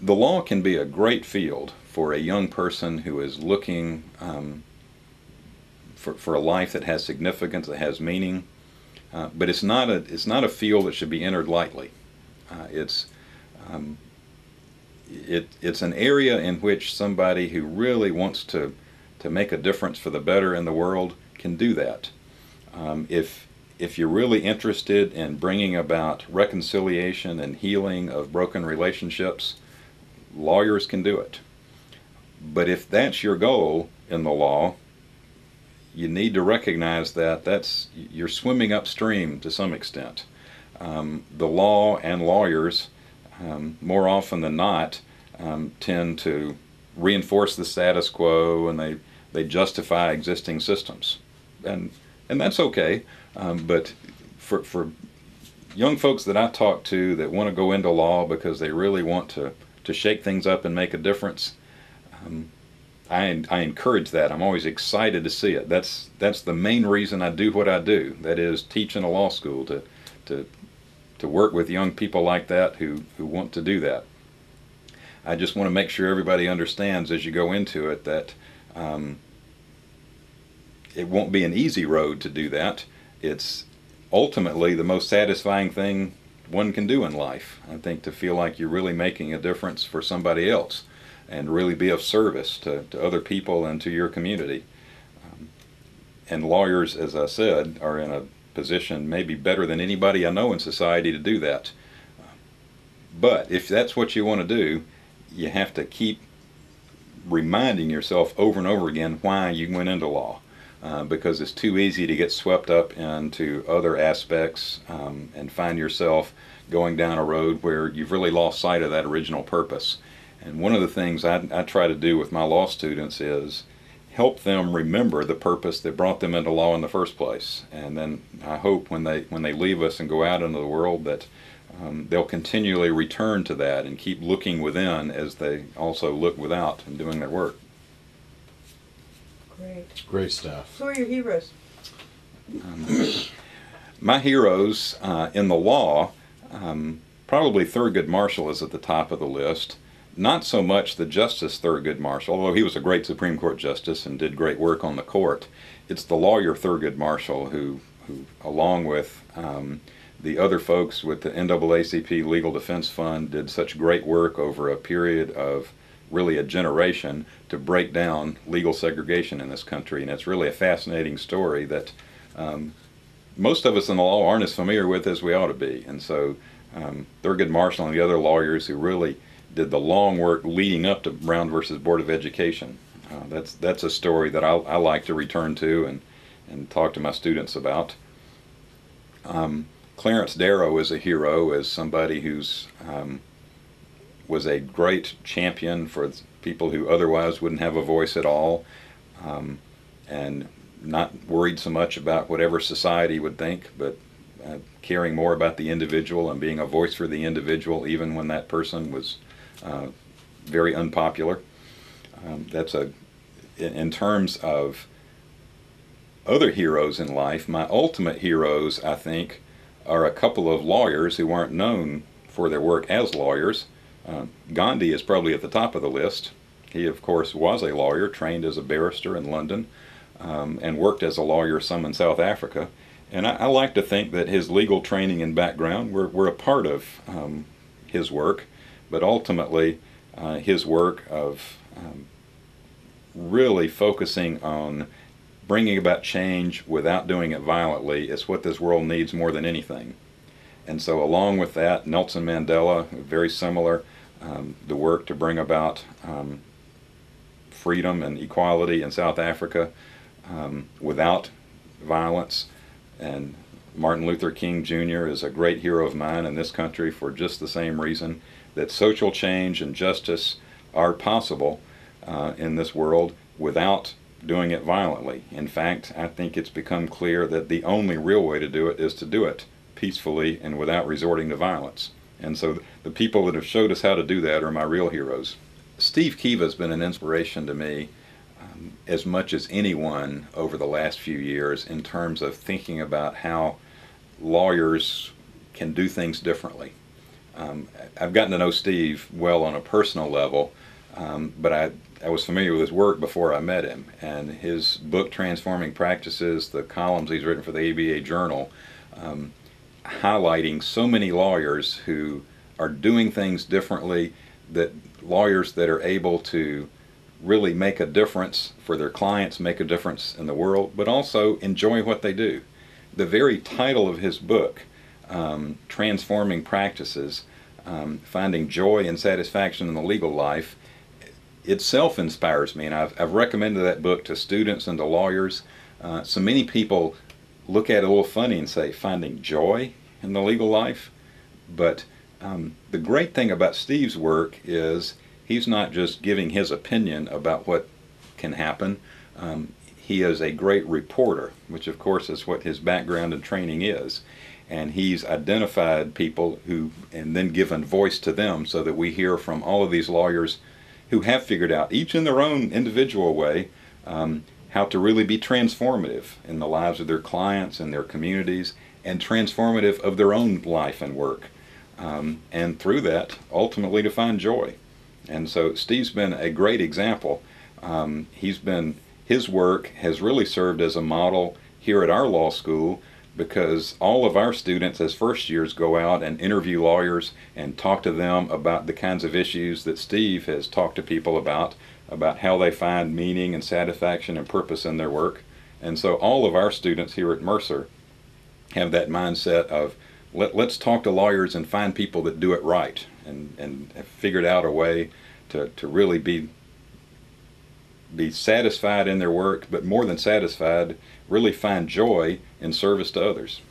the law can be a great field for a young person who is looking for a life that has significance, that has meaning, but it's not a field that should be entered lightly. It's an area in which somebody who really wants to make a difference for the better in the world can do that. If you're really interested in bringing about reconciliation and healing of broken relationships, lawyers can do it. But if that's your goal in the law, you need to recognize that you're swimming upstream to some extent. The law and lawyers, more often than not, tend to reinforce the status quo, and they justify existing systems, and that's okay. But for young folks that I talk to that want to go into law because they really want to shake things up and make a difference, I encourage that. I'm always excited to see it. That's the main reason I do what I do. That is, teach in a law school, to work with young people like that who want to do that. I just want to make sure everybody understands as you go into it that it won't be an easy road to do that. It's ultimately the most satisfying thing one can do in life, I think, to feel like you're really making a difference for somebody else and really be of service to other people and to your community. And lawyers, as I said, are in a position maybe better than anybody I know in society to do that. But if that's what you want to do, you have to keep reminding yourself over and over again why you went into law. Because it's too easy to get swept up into other aspects and find yourself going down a road where you've really lost sight of that original purpose. And one of the things I try to do with my law students is help them remember the purpose that brought them into law in the first place. And then I hope when they leave us and go out into the world that they'll continually return to that and keep looking within as they also look without and doing their work. Great. Great stuff. Who are your heroes? My heroes in the law, probably Thurgood Marshall is at the top of the list. Not so much the Justice Thurgood Marshall, although he was a great Supreme Court justice and did great work on the court. It's the lawyer Thurgood Marshall who along with the other folks with the NAACP Legal Defense Fund, did such great work over a period of really a generation to break down legal segregation in this country. And it's really a fascinating story that most of us in the law aren't as familiar with as we ought to be. And so Thurgood Marshall and the other lawyers who really did the long work leading up to Brown versus Board of Education. That's a story that I like to return to and talk to my students about. Clarence Darrow is a hero, as somebody who's was a great champion for people who otherwise wouldn't have a voice at all, and not worried so much about whatever society would think, but caring more about the individual and being a voice for the individual even when that person was very unpopular. In terms of other heroes in life, my ultimate heroes, I think, are a couple of lawyers who aren't known for their work as lawyers. Gandhi is probably at the top of the list. He, of course, was a lawyer, trained as a barrister in London, and worked as a lawyer some in South Africa. And I like to think that his legal training and background were a part of his work, but ultimately his work of really focusing on bringing about change without doing it violently is what this world needs more than anything. And so along with that, Nelson Mandela, very similar, the work to bring about freedom and equality in South Africa without violence. And Martin Luther King Jr. is a great hero of mine in this country for just the same reason, that social change and justice are possible in this world without doing it violently. In fact, I think it's become clear that the only real way to do it is to do it peacefully and without resorting to violence. And so the people that have showed us how to do that are my real heroes. Steve Kiva's been an inspiration to me as much as anyone over the last few years in terms of thinking about how lawyers can do things differently. I've gotten to know Steve well on a personal level, but I was familiar with his work before I met him, and his book Transforming Practices, the columns he's written for the ABA Journal, highlighting so many lawyers who are doing things differently, that lawyers that are able to really make a difference for their clients, make a difference in the world, but also enjoy what they do. The very title of his book, Transforming Practices, Finding Joy and Satisfaction in the Legal Life, itself inspires me, and I've recommended that book to students and to lawyers. So many people look at it a little funny and say, finding joy in the legal life? But the great thing about Steve's work is he's not just giving his opinion about what can happen. He is a great reporter, which of course is what his background and training is. And he's identified people who, and then given voice to them, so that we hear from all of these lawyers who have figured out, each in their own individual way, how to really be transformative in the lives of their clients and their communities, and transformative of their own life and work. And through that, ultimately to find joy. And so Steve's been a great example. His work has really served as a model here at our law school, because all of our students as first years go out and interview lawyers and talk to them about the kinds of issues that Steve has talked to people about how they find meaning and satisfaction and purpose in their work. And so all of our students here at Mercer have that mindset of, let's talk to lawyers and find people that do it right, and have figured out a way to really be satisfied in their work, but more than satisfied, really find joy in service to others.